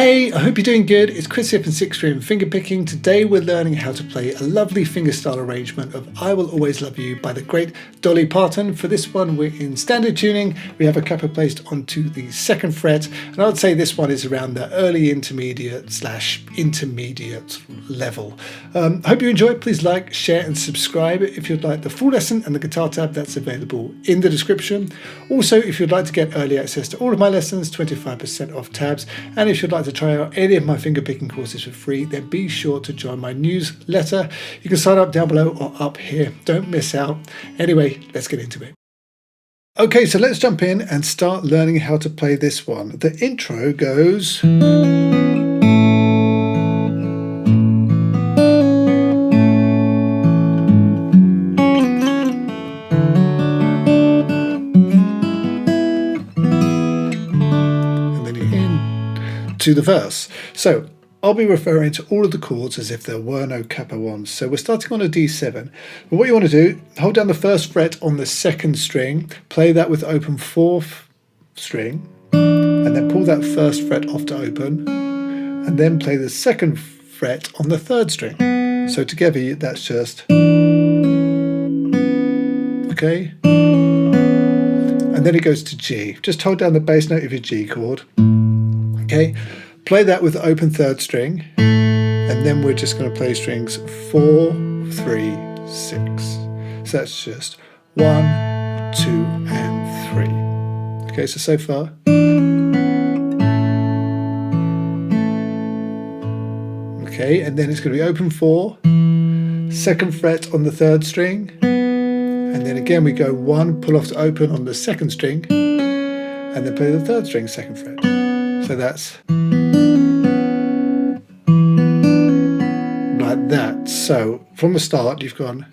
Hey, I hope you're doing good. It's Chris here from 6th String Fingerpicking. Today we're learning how to play a lovely fingerstyle arrangement of I Will Always Love You by the great Dolly Parton. For this one we're in standard tuning. We have a capo placed onto the 2nd fret, and I would say this one is around the early intermediate / intermediate level. I hope you enjoy it. Please like, share and subscribe. If you'd like the full lesson and the guitar tab, that's available in the description. Also, if you'd like to get early access to all of my lessons, 25% off tabs, and if you'd like to try out any of my fingerpicking courses for free, then be sure to join my newsletter. You can sign up down below or up here. Don't miss out. Anyway, let's get into it. Okay, so let's jump in and start learning how to play this one. The intro goes... to the verse. So I'll be referring to all of the chords as if there were no capo ones. So we're starting on a D7. But what you want to do, hold down the 1st fret on the 2nd string, play that with open 4th string, and then pull that 1st fret off to open, and then play the 2nd fret on the 3rd string. So together that's just... okay? And then it goes to G. Just hold down the bass note of your G chord. Okay, play that with the open 3rd string, and then we're just going to play strings 4, 3, 6. So that's just 1, 2, and 3. Okay, so far. Okay, and then it's going to be open 4, 2nd fret on the 3rd string, and then again we go 1, pull off to open on the 2nd string, and then play the 3rd string 2nd fret. So that's like that. So from the start you've gone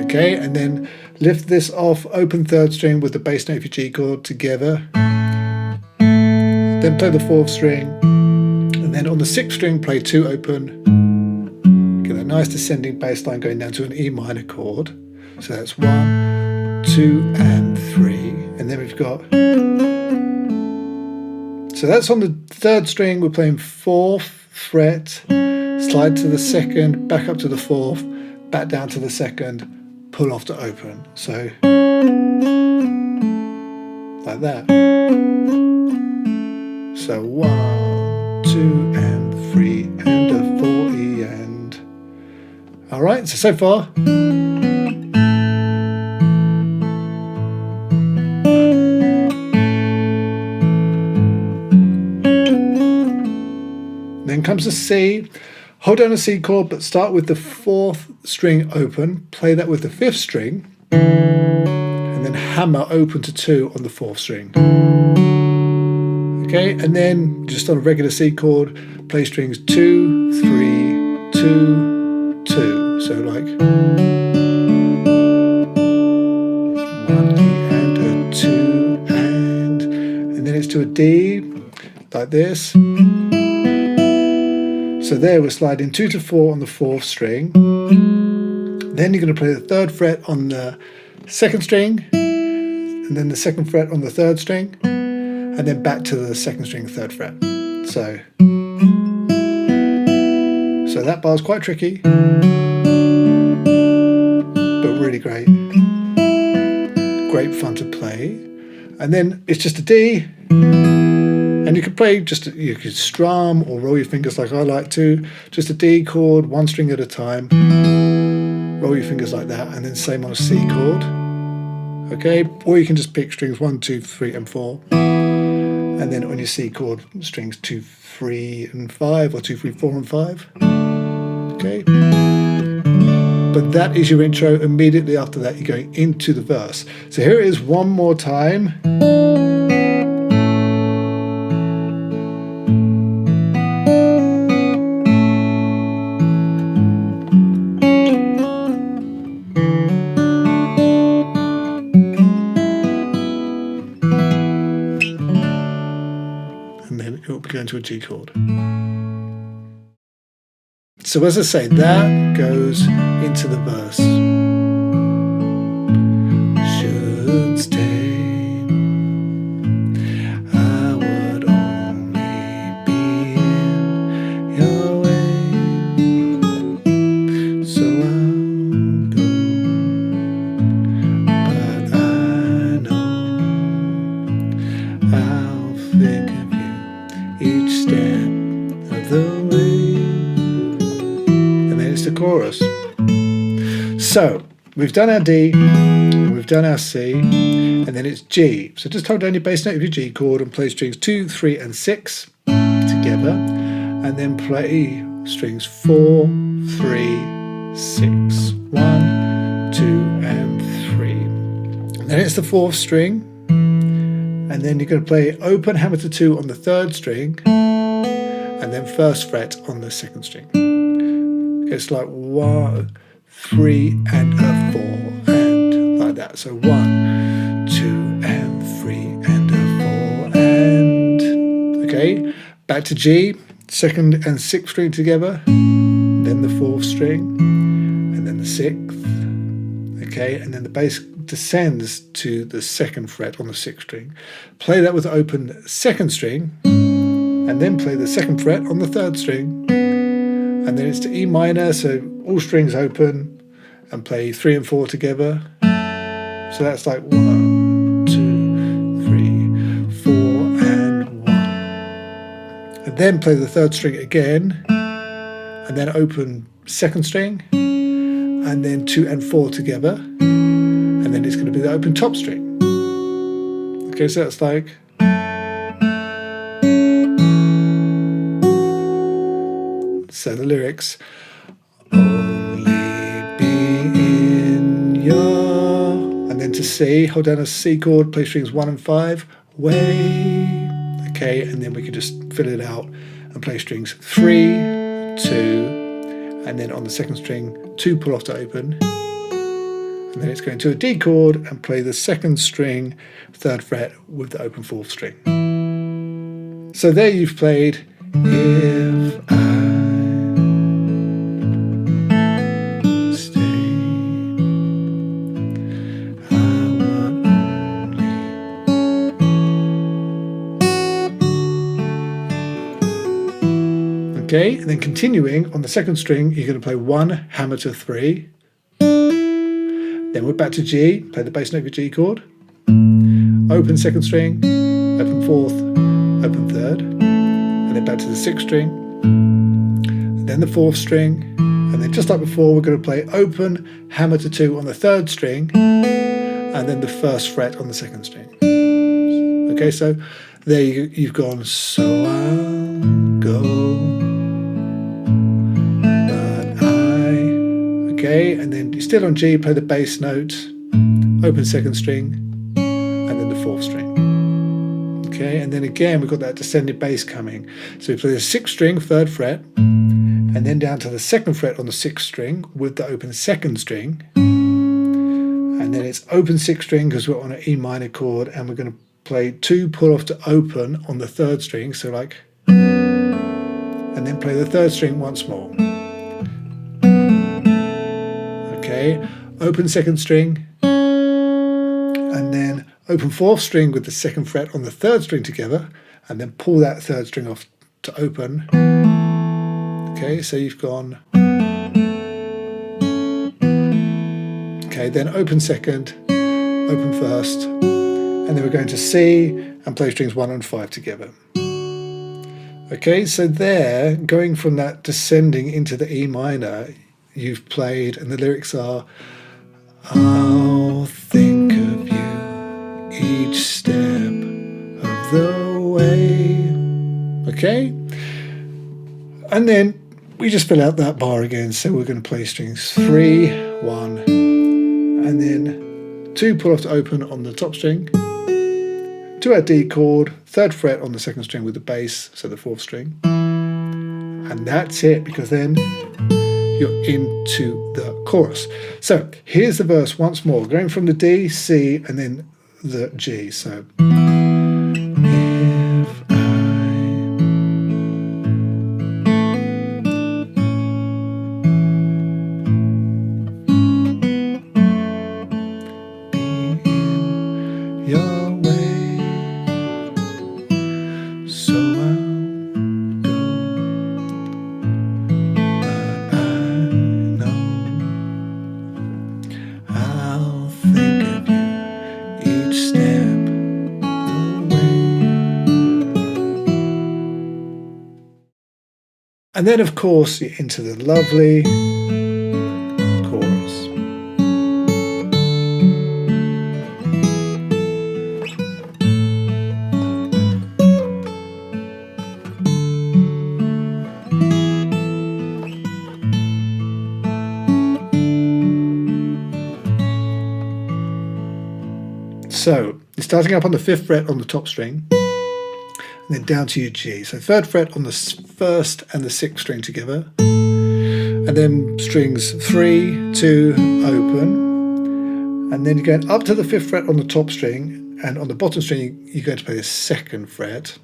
okay, and then lift this off, open 3rd string with the bass note of your G chord together, then play the 4th string, and then on the 6th string play 2 open, get a nice descending bass line going down to an E minor chord. So that's 1, 2, and 3, and then we've got... so that's on the 3rd string. We're playing 4th fret, slide to the 2nd, back up to the 4th, back down to the 2nd, pull off to open. So like that. So 1, 2, and 3, and a 4 E, and... all right. So far. Then comes a C, hold down a C chord, but start with the 4th string open, play that with the 5th string, and then hammer open to 2 on the 4th string. Okay, and then just on a regular C chord, play strings 2, 3, 2, 2. So like 1 E and a 2, and then it's to a D, like this. So there we're sliding 2 to 4 on the 4th string. Then you're going to play the 3rd fret on the 2nd string, and then the 2nd fret on the 3rd string, and then back to the 2nd string, 3rd fret. So that bar's quite tricky, but really great. Great fun to play. And then it's just a D. And you could play you could strum or roll your fingers like I like to. Just a D chord, 1 string at a time. Roll your fingers like that, and then same on a C chord. Okay, or you can just pick strings 1, 2, 3, and 4. And then on your C chord, strings 2, 3, and 5, or 2, 3, 4, and 5. Okay. But that is your intro. Immediately after that, you're going into the verse. So here it is one more time. And then it will be going to a G chord. So as I say, that goes into the verse. Should the way. And then it's the chorus. So we've done our D, we've done our C, and then it's G. So just hold down your bass note of your G chord and play strings 2, 3, and 6 together, and then play strings 4, 3, 6, 1, 2, and 3. And then it's the 4th string, and then you're going to play open hammer to 2 on the 3rd string, and then 1st fret on the 2nd string. It's like 1, 3, and a 4, and like that. So 1, 2, and 3, and a 4, and okay. Back to G, 2nd and 6th string together, then the 4th string, and then the 6th. Okay, and then the bass descends to the 2nd fret on the 6th string. Play that with the open 2nd string, and then play the 2nd fret on the 3rd string, and then it's to E minor, so all strings open, and play 3 and 4 together. So that's like 1, 2, 3, 4, and 1. And then play the 3rd string again, and then open 2nd string, and then 2 and 4 together, and then it's going to be the open top string. Okay, so that's like. So the lyrics, only be in your, and then to C, hold down a C chord, play strings 1 and 5, way. Okay, and then we can just fill it out and play strings 3, 2, and then on the 2nd string, 2 pull off to open, and then it's going to a D chord and play the 2nd string, 3rd fret with the open 4th string. So there you've played If I Stay, I Want Only. Okay, and then continuing on the 2nd string, you're going to play 1 hammer to 3. Then we're back to G, play the bass note of your G chord, open 2nd string, open 4th, open 3rd, and then back to the 6th string, then the 4th string, and then just like before, we're going to play open hammer to 2 on the 3rd string, and then the 1st fret on the 2nd string. Okay, so there you've gone, so I'll go, but I. Okay, and then you're still on G, play the bass note, open 2nd string, and then the 4th string. Okay, and then again we've got that descended bass coming. So we play the 6th string, 3rd fret, and then down to the 2nd fret on the 6th string with the open 2nd string, and then it's open 6th string because we're on an E minor chord, and we're going to play 2 pull off to open on the 3rd string, so like, and then play the 3rd string once more. Okay, open 2nd string, and then open 4th string with the 2nd fret on the 3rd string together, and then pull that 3rd string off to open. Okay, so you've gone. Okay, then open 2nd, open 1st, and then we're going to C and play strings 1 and 5 together. Okay, so there, going from that descending into the E minor, you've played, and the lyrics are, I'll think of you each step of the way. Okay, and then we just fill out that bar again. So we're going to play strings 3, 1, and then 2 pull off to open on the top string, to our D chord, 3rd fret on the 2nd string with the bass, so the 4th string, and that's it, because then you're into the chorus. So here's the verse once more, going from the D, C, and then the G. So if I be in your way, so I'll go, but I know I'll think of you each step And then of course you're into the lovely chorus. So you're starting up on the 5th fret on the top string, and then down to your G. So 3rd fret on the 1st and the 6th string together, and then strings 3, 2, open, and then you're going up to the 5th fret on the top string, and on the bottom string you're going to play the 2nd fret.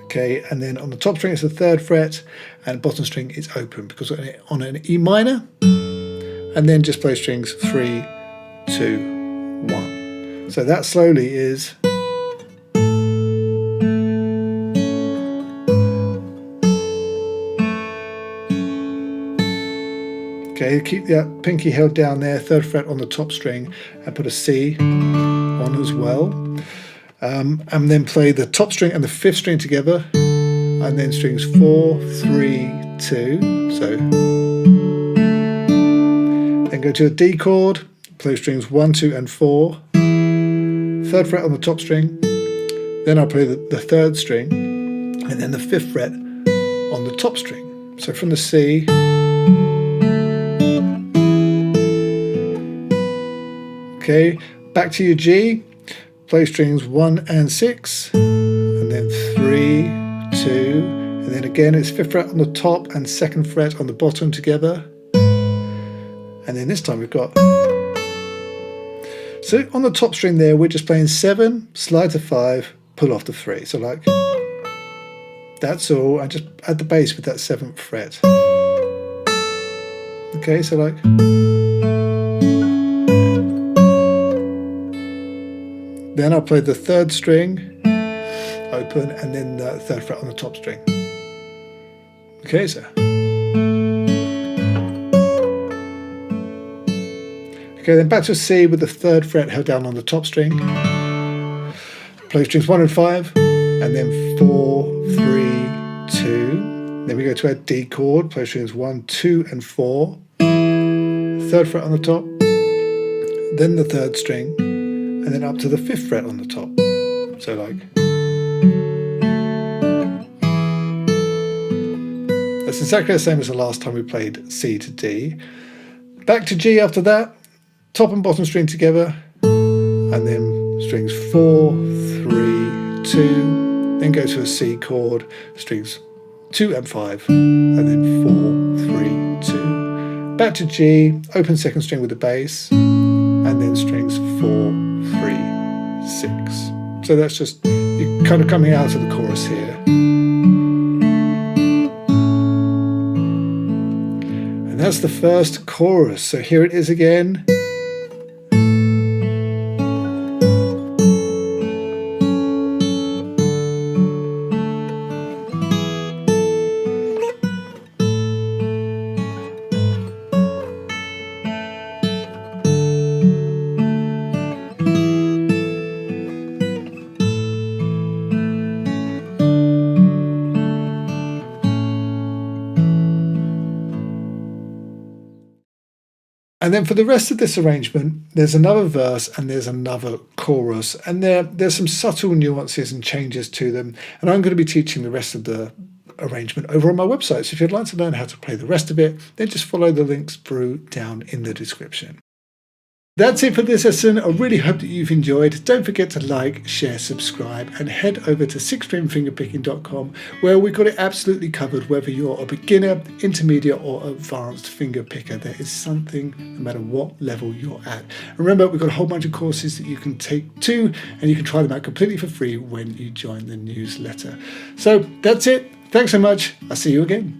Okay, and then on the top string it's the 3rd fret, and bottom string is open because on an E minor, and then just play strings 3, 2, 1. So that slowly is. Okay, keep that pinky held down there, 3rd fret on the top string, and put a C on as well. And then play the top string and the 5th string together, and then strings 4, 3, 2. So then go to a D chord, play strings 1, 2, and 4. 3rd fret on the top string, then I'll play the 3rd string, and then the 5th fret on the top string. So from the C, okay, back to your G, play strings 1 and 6, and then 3, 2, and then again it's 5th fret on the top and 2nd fret on the bottom together, and then this time we've got. So on the top string there, we're just playing 7, slide to 5, pull off to 3. So like, that's all, and just add the bass with that 7th fret. Okay, so like. Then I'll play the 3rd string, open, and then the 3rd fret on the top string. Okay, so. Okay, then back to a C with the 3rd fret held down on the top string. Play strings 1 and 5, and then 4, 3, 2. Then we go to a D chord, play strings 1, 2, and 4. 3rd fret on the top, then the 3rd string, and then up to the 5th fret on the top. So like. That's exactly the same as the last time we played C to D. Back to G after that. Top and bottom string together, and then strings 4, 3, 2, then go to a C chord, strings 2 and 5, and then 4, 3, 2. Back to G, open 2nd string with the bass, and then strings 4, 3, 6. So that's just, you're kind of coming out of the chorus here. And that's the first chorus. So here it is again. And then for the rest of this arrangement, there's another verse and there's another chorus, and there's some subtle nuances and changes to them, and I'm going to be teaching the rest of the arrangement over on my website. So if you'd like to learn how to play the rest of it, then just follow the links through down in the description. That's it for this lesson. I really hope that you've enjoyed. Don't forget to like, share, subscribe, and head over to 6stringfingerpicking.com, where we've got it absolutely covered, whether you're a beginner, intermediate, or advanced finger picker. There is something no matter what level you're at. And remember, we've got a whole bunch of courses that you can take too, and you can try them out completely for free when you join the newsletter. So that's it. Thanks so much. I'll see you again.